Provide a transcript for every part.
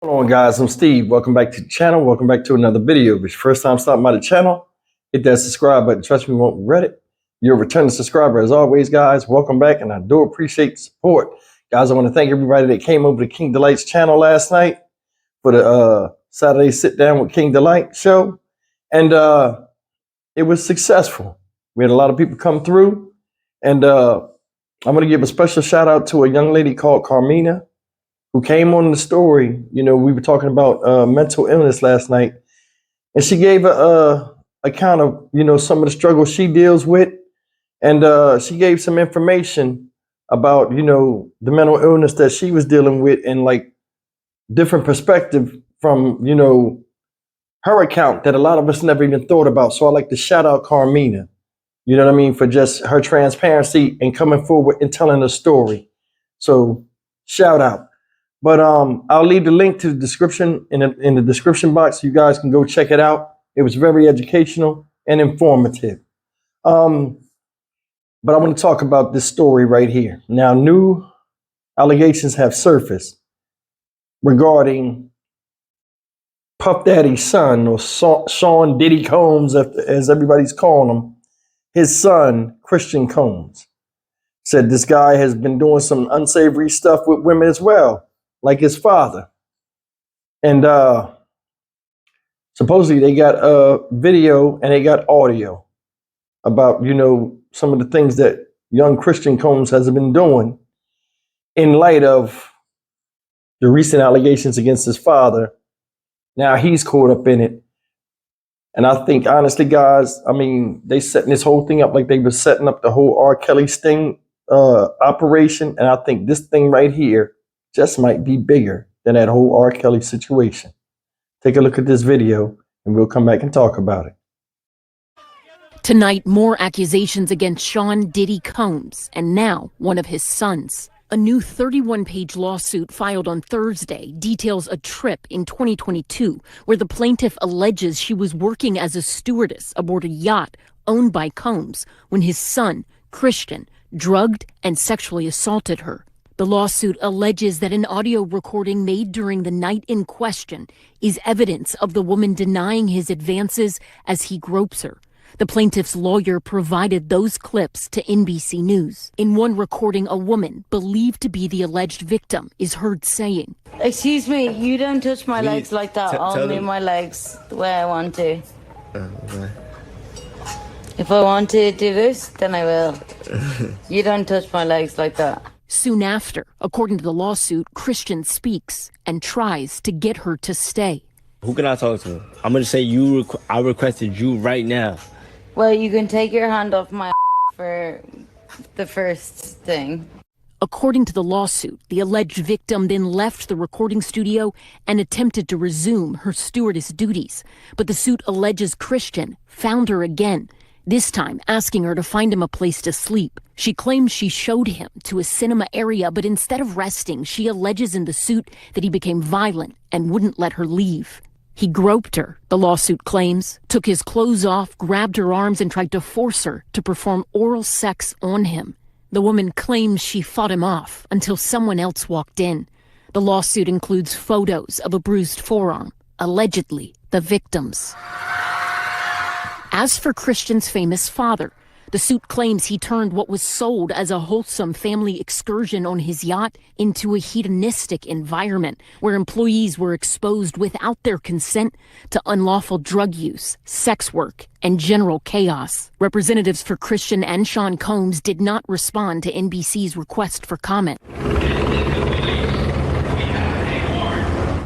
Hello guys, I'm Steve. Welcome back to the channel. Welcome back to another video. If it's your first time stopping by the channel, hit that subscribe button. Trust me, you won't regret it. You're a returning subscriber as always, guys. Welcome back, and I do appreciate the support. Guys, I want to thank everybody that came over to King Delight's channel last night for the Saturday Sit Down with King Delight show. And it was successful. We had a lot of people come through. And I'm going to give a special shout out to a young lady called Carmina, who came on the story. You know, we were talking about mental illness last night, and she gave a account of, you know, some of the struggles she deals with, and she gave some information about, you know, the mental illness that she was dealing with, and like different perspective from, you know, her account that a lot of us never even thought about. So I like to shout out Carmina, you know what I mean, for just her transparency and coming forward and telling a story. So shout out. But I'll leave the link to the description in the description box so you guys can go check it out. It was very educational and informative. But I want to talk about this story right here. Now, new allegations have surfaced regarding Puff Daddy's son, or Sean Diddy Combs, as everybody's calling him. His son, Christian Combs, said this guy has been doing some unsavory stuff with women as well, like his father. And supposedly they got a video and they got audio about, you know, some of the things that young Christian Combs has been doing in light of the recent allegations against his father. Now he's caught up in it. And I think, honestly, guys, I mean, they setting this whole thing up like they were setting up the whole R. Kelly sting operation. And I think this thing right here just might be bigger than that whole R. Kelly situation. Take a look at this video and we'll come back and talk about it. Tonight, more accusations against Sean Diddy Combs, and now one of his sons. A new 31-page lawsuit filed on Thursday details a trip in 2022 where the plaintiff alleges she was working as a stewardess aboard a yacht owned by Combs when his son, Christian, drugged and sexually assaulted her. The lawsuit alleges that an audio recording made during the night in question is evidence of the woman denying his advances as he gropes her. The plaintiff's lawyer provided those clips to NBC News. In one recording, a woman, believed to be the alleged victim, is heard saying, "Excuse me, you don't touch my legs like that. I'll move my legs the way I want to. Okay. If I want to do this, then I will. You don't touch my legs like that." Soon after, according to the lawsuit, Christian speaks and tries to get her to stay. Who can I talk to? I'm gonna say I requested you right now. Well, you can take your hand off my for the first thing. According to the lawsuit, the alleged victim then left the recording studio and attempted to resume her stewardess duties. But the suit alleges Christian found her again, this time asking her to find him a place to sleep. She claims she showed him to a cinema area, but instead of resting, she alleges in the suit that he became violent and wouldn't let her leave. He groped her, the lawsuit claims, took his clothes off, grabbed her arms, and tried to force her to perform oral sex on him. The woman claims she fought him off until someone else walked in. The lawsuit includes photos of a bruised forearm, allegedly the victim's. As for Christian's famous father, the suit claims he turned what was sold as a wholesome family excursion on his yacht into a hedonistic environment where employees were exposed without their consent to unlawful drug use, sex work, and general chaos. Representatives for Christian and Sean Combs did not respond to NBC's request for comment.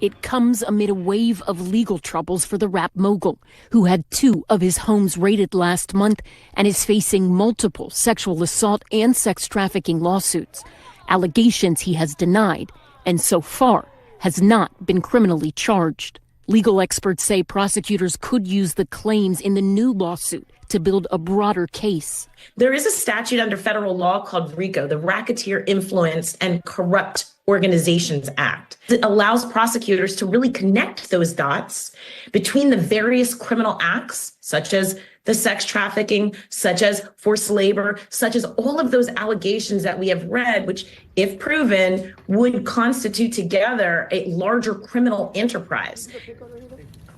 It comes amid a wave of legal troubles for the rap mogul, who had 2 of his homes raided last month and is facing multiple sexual assault and sex trafficking lawsuits, allegations he has denied and so far has not been criminally charged. Legal experts say prosecutors could use the claims in the new lawsuit to build a broader case. There is a statute under federal law called RICO, the Racketeer Influence and Corrupt Organizations Act. It allows prosecutors to really connect those dots between the various criminal acts, such as the sex trafficking, such as forced labor, such as all of those allegations that we have read, which, if proven, would constitute together a larger criminal enterprise.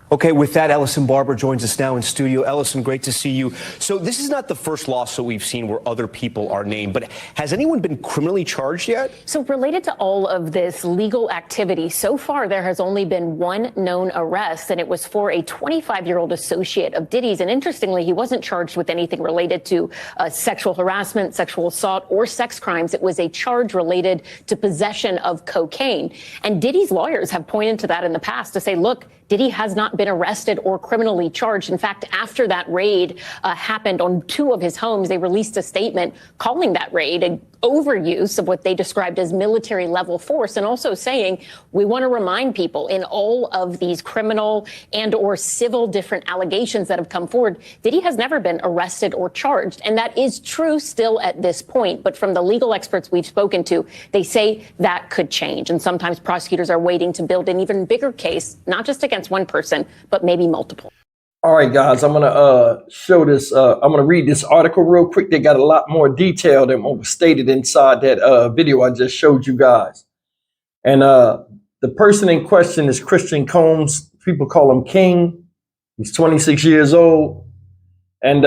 Okay, with that, Ellison Barber joins us now in studio. Ellison, great to see you. So this is not the first lawsuit we've seen where other people are named, but has anyone been criminally charged yet? So related to all of this legal activity, so far there has only been one known arrest, and it was for a 25-year-old associate of Diddy's. And interestingly, he wasn't charged with anything related to sexual harassment, sexual assault, or sex crimes. It was a charge related to possession of cocaine. And Diddy's lawyers have pointed to that in the past to say, look, Diddy has not been arrested or criminally charged. In fact, after that raid happened on two of his homes, they released a statement calling that raid an overuse of what they described as military level force, and also saying, we want to remind people in all of these criminal and or civil different allegations that have come forward, Diddy has never been arrested or charged. And that is true still at this point. But from the legal experts we've spoken to, they say that could change. And sometimes prosecutors are waiting to build an even bigger case, not just against one person, but maybe multiple. All right, guys, I'm going to show this. I'm going to read this article real quick. They got a lot more detail than what was stated inside that video I just showed you guys. And the person in question is Christian Combs. People call him King. He's 26 years old. And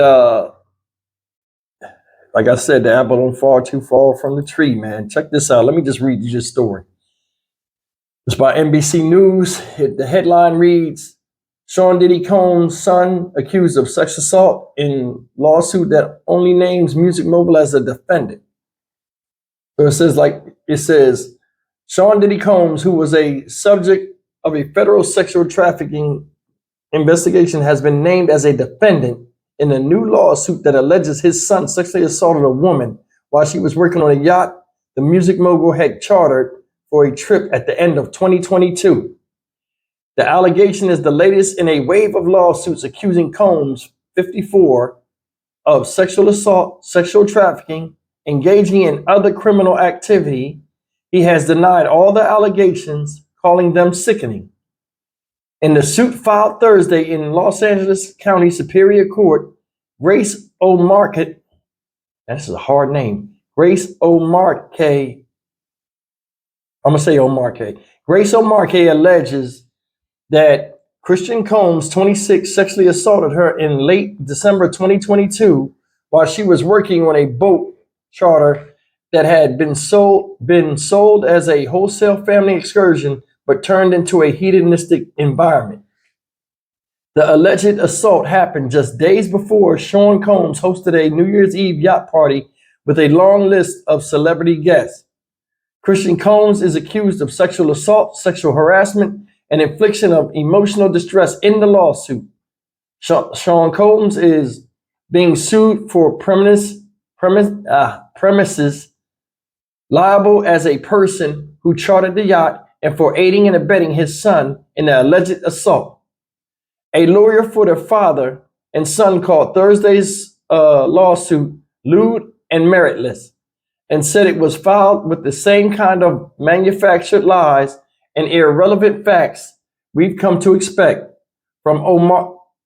like I said, the apple don't fall too far from the tree, man. Check this out. Let me just read you this story. It's by NBC News. The headline reads, Sean Diddy Combs' son accused of sex assault in lawsuit that only names Music Mogul as a defendant. So it says, Sean Diddy Combs, who was a subject of a federal sexual trafficking investigation, has been named as a defendant in a new lawsuit that alleges his son sexually assaulted a woman while she was working on a yacht the Music Mogul had chartered for a trip at the end of 2022. The allegation is the latest in a wave of lawsuits accusing Combs, 54, of sexual assault, sexual trafficking, engaging in other criminal activity. He has denied all the allegations, calling them sickening. In the suit filed Thursday in Los Angeles County Superior Court, Grace O'Marcaigh, that's a hard name, Grace O'Marcaigh, I'm going to say O'Marcaigh. Grace O'Marcaigh alleges that Christian Combs, 26, sexually assaulted her in late December 2022 while she was working on a boat charter that had been sold as a wholesale family excursion, but turned into a hedonistic environment. The alleged assault happened just days before Sean Combs hosted a New Year's Eve yacht party with a long list of celebrity guests. Christian Combs is accused of sexual assault, sexual harassment, and infliction of emotional distress in the lawsuit. Sean Combs is being sued for premises liable as a person who chartered the yacht and for aiding and abetting his son in the alleged assault. A lawyer for the father and son called Thursday's lawsuit lewd and meritless, and said it was filed with the same kind of manufactured lies and irrelevant facts we've come to expect from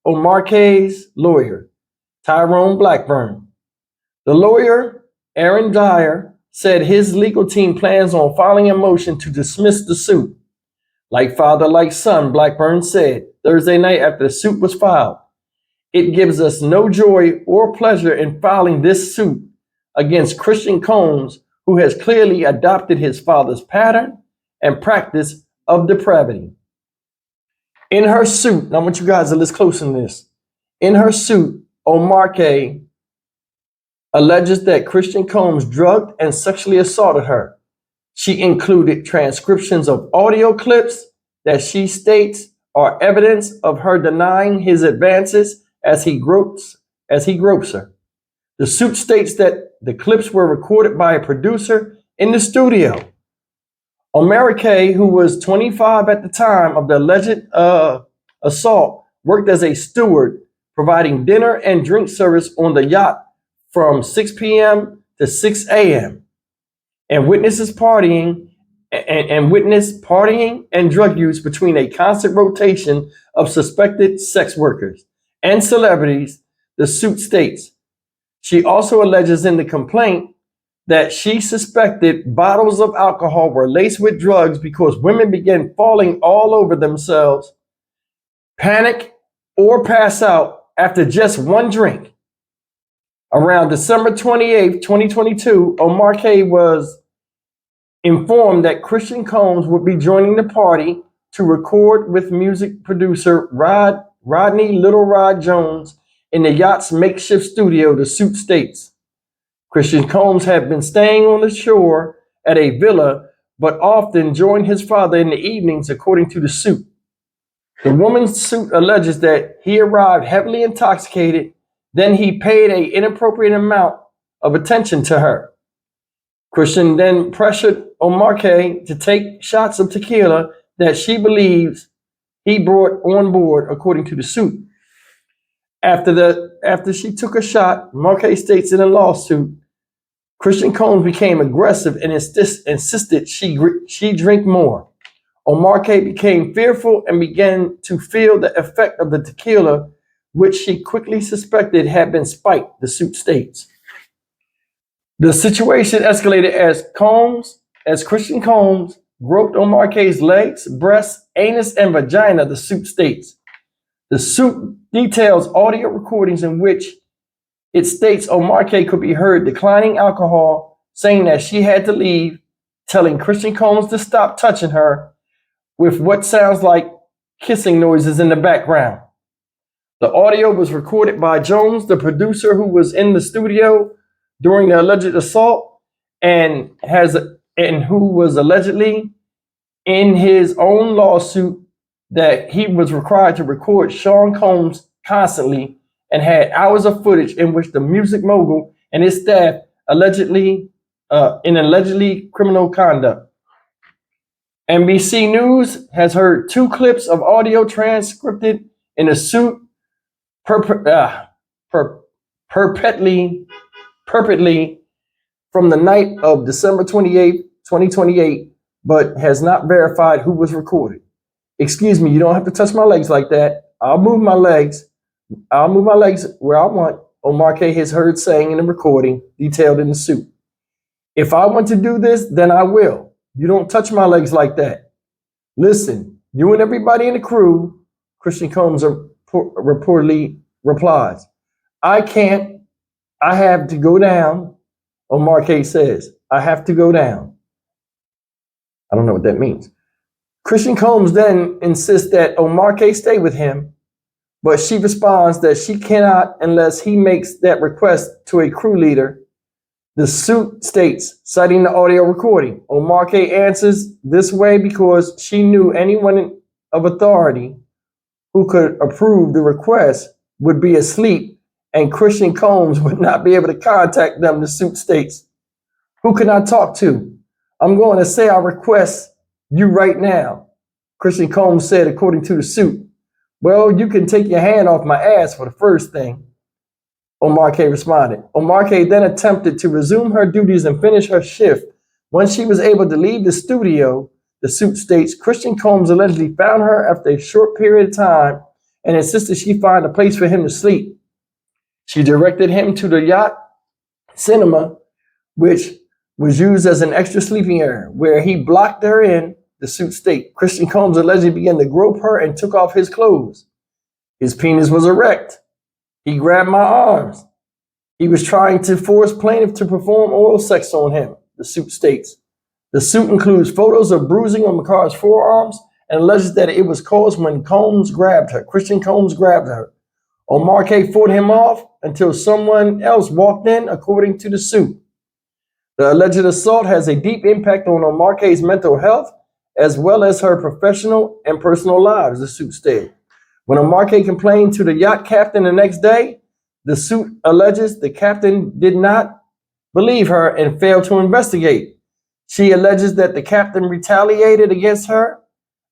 O'Marcaigh's lawyer, Tyrone Blackburn. The lawyer, Aaron Dyer, said his legal team plans on filing a motion to dismiss the suit. Like father, like son, Blackburn said Thursday night after the suit was filed. It gives us no joy or pleasure in filing this suit against Christian Combs, who has clearly adopted his father's pattern and practice of depravity. In her suit, I want you guys to listen close in this. In her suit, O'Marcaigh alleges that Christian Combs drugged and sexually assaulted her. She included transcriptions of audio clips that she states are evidence of her denying his advances as he gropes her. The suit states that the clips were recorded by a producer in the studio. O'Marcaigh, who was 25 at the time of the alleged assault, worked as a steward providing dinner and drink service on the yacht from 6 p.m. to 6 a.m. and witnessed partying and drug use between a constant rotation of suspected sex workers and celebrities, the suit states. She also alleges in the complaint that she suspected bottles of alcohol were laced with drugs because women began falling all over themselves, panic, or pass out after just one drink. Around December 28th, 2022, Omar K was informed that Christian Combs would be joining the party to record with music producer Rodney Little Rod Jones in the yacht's makeshift studio, the suit states. Christian Combs had been staying on the shore at a villa, but often joined his father in the evenings, according to the suit. The woman's suit alleges that he arrived heavily intoxicated, then he paid an inappropriate amount of attention to her. Christian then pressured Omar K to take shots of tequila that she believes he brought on board, according to the suit. After she took a shot, Omar K states in a lawsuit, Christian Combs became aggressive and insisted she drink more. Omar K became fearful and began to feel the effect of the tequila, which she quickly suspected had been spiked, the suit states. The situation escalated as Christian Combs groped Omar K's legs, breasts, anus, and vagina, the suit states. The suit details audio recordings in which it states Omar K could be heard declining alcohol, saying that she had to leave, telling Christian Combs to stop touching her, with what sounds like kissing noises in the background. The audio was recorded by Jones, the producer who was in the studio during the alleged assault and who was allegedly in his own lawsuit that he was required to record Sean Combs constantly and had hours of footage in which the music mogul and his staff allegedly criminal conduct. NBC News has heard 2 clips of audio transcribed in a suit perpetually from the night of December 28th, 2028, but has not verified who was recorded. Excuse me, you don't have to touch my legs like that. I'll move my legs where I want. Omar K has heard saying in the recording, detailed in the suit. If I want to do this, then I will. You don't touch my legs like that. Listen, you and everybody in the crew, Christian Combs reportedly replies. I can't. I have to go down. Omar K says, I have to go down. I don't know what that means. Christian Combs then insists that Omar K stay with him, but she responds that she cannot unless he makes that request to a crew leader. The suit states, citing the audio recording, Omar K answers this way because she knew anyone of authority who could approve the request would be asleep and Christian Combs would not be able to contact them, the suit states. Who can I talk to? I'm going to say I request you right now, Christian Combs said, according to the suit. Well, you can take your hand off my ass for the first thing, Omar K responded. Omar K then attempted to resume her duties and finish her shift. Once she was able to leave the studio, the suit states, Christian Combs allegedly found her after a short period of time and insisted she find a place for him to sleep. She directed him to the yacht cinema, which was used as an extra sleeping area, where he blocked her in, the suit states. Christian Combs allegedly began to grope her and took off his clothes. His penis was erect. He grabbed my arms. He was trying to force plaintiff to perform oral sex on him, the suit states. The suit includes photos of bruising on McCarr's forearms and alleges that it was caused when Combs grabbed her. Christian Combs grabbed her. Omar K fought him off until someone else walked in, according to the suit. The alleged assault has a deep impact on Omar K's mental health as well as her professional and personal lives, the suit stated. When Omar K complained to the yacht captain the next day, the suit alleges the captain did not believe her and failed to investigate. She alleges that the captain retaliated against her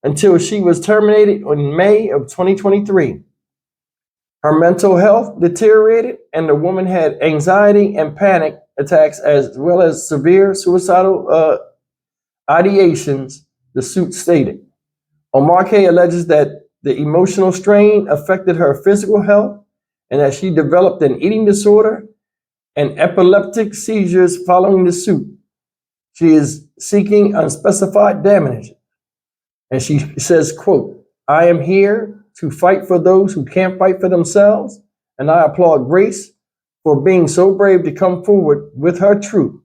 until she was terminated in May of 2023. Her mental health deteriorated, and the woman had anxiety and panic attacks as well as severe suicidal ideations, the suit stated. Omarke alleges that the emotional strain affected her physical health and that she developed an eating disorder and epileptic seizures following the suit. She is seeking unspecified damages. And she says, quote, "I am here to fight for those who can't fight for themselves, and I applaud Grace for being so brave to come forward with her truth."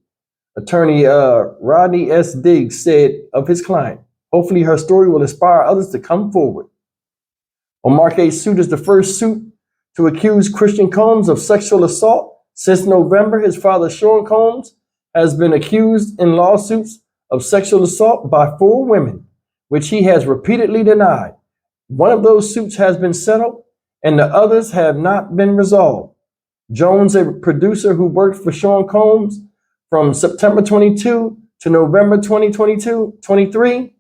Attorney Rodney S. Diggs said of his client, "Hopefully her story will inspire others to come forward." Omarke's suit is the first suit to accuse Christian Combs of sexual assault. Since November, his father, Sean Combs, has been accused in lawsuits of sexual assault by 4 women, which he has repeatedly denied. One of those suits has been settled, and the others have not been resolved. Jones, a producer who worked for Sean Combs from September 22 to November 2023,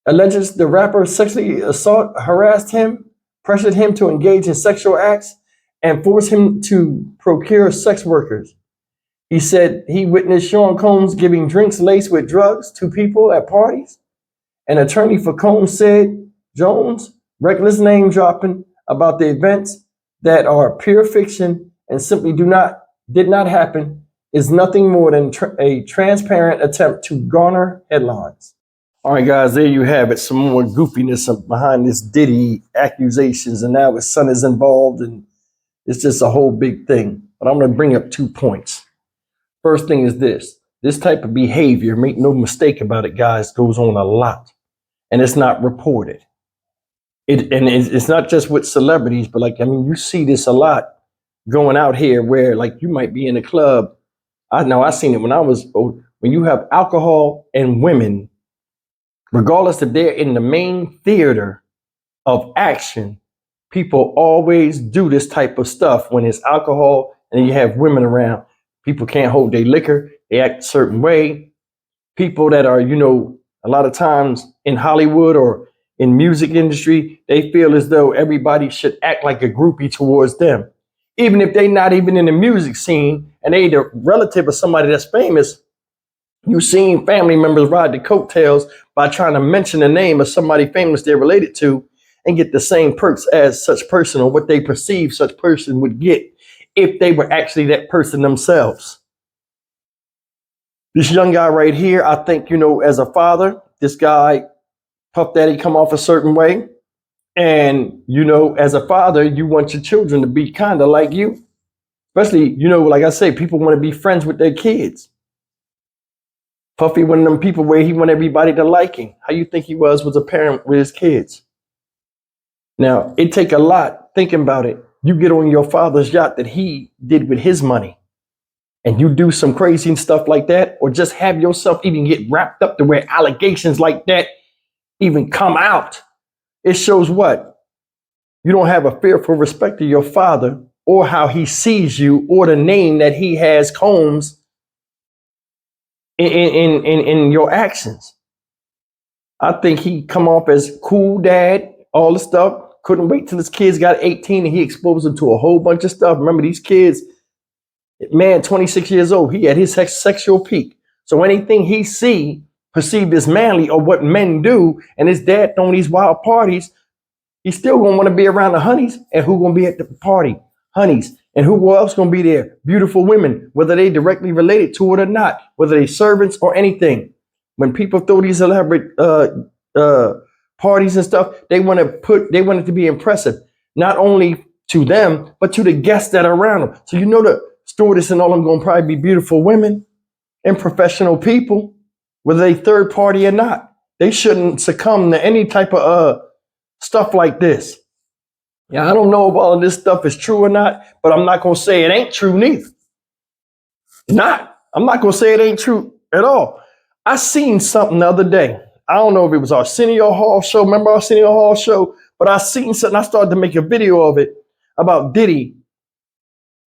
alleges the rapper sexually harassed him, pressured him to engage in sexual acts, and forced him to procure sex workers. He said he witnessed Sean Combs giving drinks laced with drugs to people at parties. An attorney for Combs said Jones' reckless name dropping about the events that are pure fiction and simply did not happen is nothing more than a transparent attempt to garner headlines. All right, guys, there you have it. Some more goofiness behind this Diddy accusations, and now his son is involved, and it's just a whole big thing. But I'm going to bring up 2 points. First thing is this type of behavior, make no mistake about it, guys, goes on a lot, and it's not reported. It's not just with celebrities, but you see this a lot going out here where you might be in a club. I know I seen it when I was old. When you have alcohol and women, regardless if they're in the main theater of action, people always do this type of stuff when it's alcohol and you have women around. People can't hold their liquor. They act a certain way. People that are, a lot of times in Hollywood or in music industry, they feel as though everybody should act like a groupie towards them. Even if they're not even in the music scene and they the relative of somebody that's famous, you've seen family members ride the coattails by trying to mention the name of somebody famous they're related to and get the same perks as such person or what they perceive such person would get if they were actually that person themselves. This young guy right here, I think, as a father, this guy, Puff Daddy, come off a certain way. And, as a father, you want your children to be kind of like you. Especially, like I say, people want to be friends with their kids. Puffy, one of them people where he want everybody to like him. How you think he was a parent with his kids? Now, it take a lot thinking about it. You get on your father's yacht that he did with his money and you do some crazy stuff like that, or just have yourself even get wrapped up to where allegations like that even come out. It shows what? You don't have a fearful respect of your father or how he sees you or the name that he has, Combs, in your actions. I think he come off as cool dad, all the stuff. Couldn't wait till his kids got 18 and he exposed them to a whole bunch of stuff. Remember, these kids, man, 26 years old, he had his sexual peak. So anything he see perceived as manly or what men do, and his dad throwing these wild parties, he's still gonna want to be around the honeys. And who gonna be at the party? Honeys. And who else gonna be there? Beautiful women, whether they directly related to it or not, whether they servants or anything. When people throw these elaborate parties and stuff, they want it to be impressive, not only to them, but to the guests that are around them. So the stewardess and all them gonna probably be beautiful women and professional people, whether they third party or not. They shouldn't succumb to any type of stuff like this. Yeah, I don't know if all of this stuff is true or not, but I'm not gonna say it ain't true neither. I'm not gonna say it ain't true at all. I seen something the other day. I don't know if it was Arsenio Hall show. Remember Arsenio Hall show? But I seen something. I started to make a video of it about Diddy.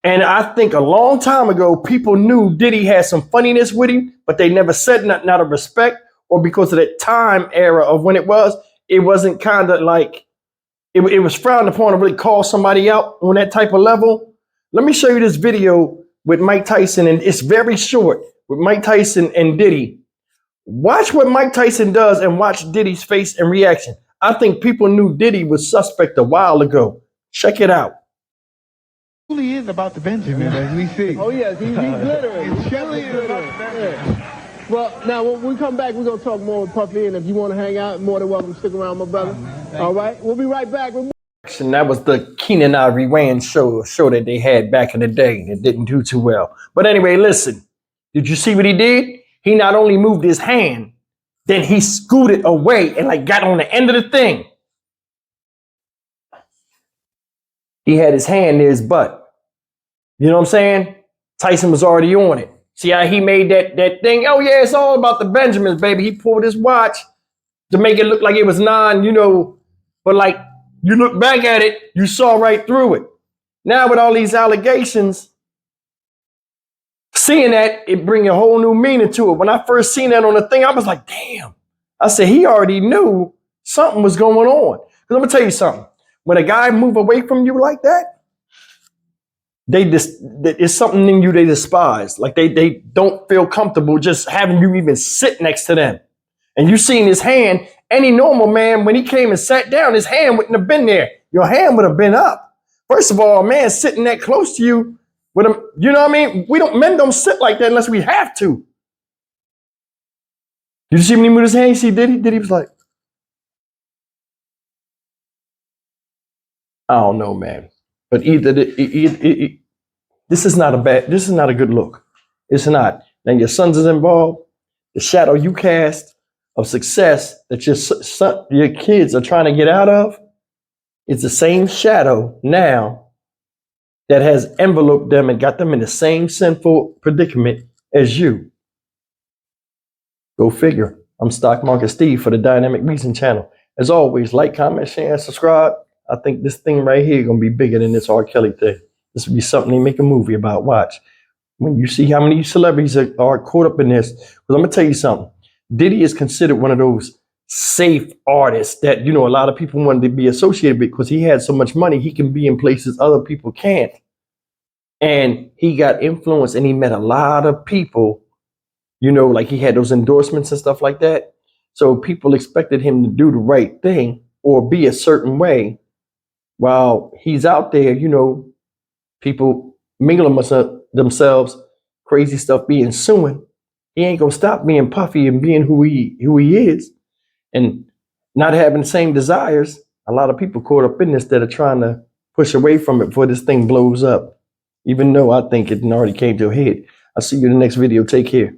And I think a long time ago, people knew Diddy had some funniness with him, but they never said nothing out of respect or because of that time era of when it wasn't kind of like it was frowned upon to really call somebody out on that type of level. Let me show you this video with Mike Tyson, and it's very short, with Mike Tyson and Diddy. Watch what Mike Tyson does and watch Diddy's face and reaction. I think people knew Diddy was suspect a while ago. Check it out. It really is about the Benjamin, as we see. Oh, yes, he's glittering. It surely is about the Benjamin. Yeah. Well, now, when we come back, we're going to talk more with Puffy, and if you want to hang out, more than welcome to stick around, my brother. All right? We'll be right back. That was the Keenan Ivory Wayans show that they had back in the day. It didn't do too well. But anyway, listen. Did you see what he did? He not only moved his hand, then he scooted away and like got on the end of the thing. He had his hand near his butt. You know what I'm saying? Tyson was already on it. See how he made that thing? Oh yeah, it's all about the Benjamins, baby. He pulled his watch to make it look like it was but like you look back at it, you saw right through it. Now with all these allegations, seeing that, it bring a whole new meaning to it. When I first seen that on the thing, I was like, damn. I said, he already knew something was going on. Because I'm going to tell you something. When a guy move away from you like that, it's something in you they despise. Like they don't feel comfortable just having you even sit next to them. And you seen his hand, any normal man, when he came and sat down, his hand wouldn't have been there. Your hand would have been up. First of all, a man sitting that close to you, with him, you know what I mean? Men don't sit like that unless we have to. Did you see when he moved his hand? You see Diddy? Diddy was like, I don't know, man. But this is not a good look. It's not. Now your sons is involved. The shadow you cast of success that your kids are trying to get out of, it's the same shadow now that has enveloped them and got them in the same sinful predicament as you. Go figure. I'm Stock Market Steve for the Dynamic Reason channel. As always, like, comment, share, and subscribe. I think this thing right here is going to be bigger than this R. Kelly thing. This would be something they make a movie about. Watch. When you see how many celebrities are caught up in this. Because I'm going to tell you something. Diddy is considered one of those safe artists that, a lot of people wanted to be associated with because he had so much money, he can be in places other people can't. And he got influence and he met a lot of people, like he had those endorsements and stuff like that. So people expected him to do the right thing or be a certain way while he's out there, people mingling themselves, crazy stuff being suing. He ain't gonna stop being puffy and being who he is and not having the same desires. A lot of people caught up in this that are trying to push away from it before this thing blows up. Even though I think it already came to a head. I'll see you in the next video. Take care.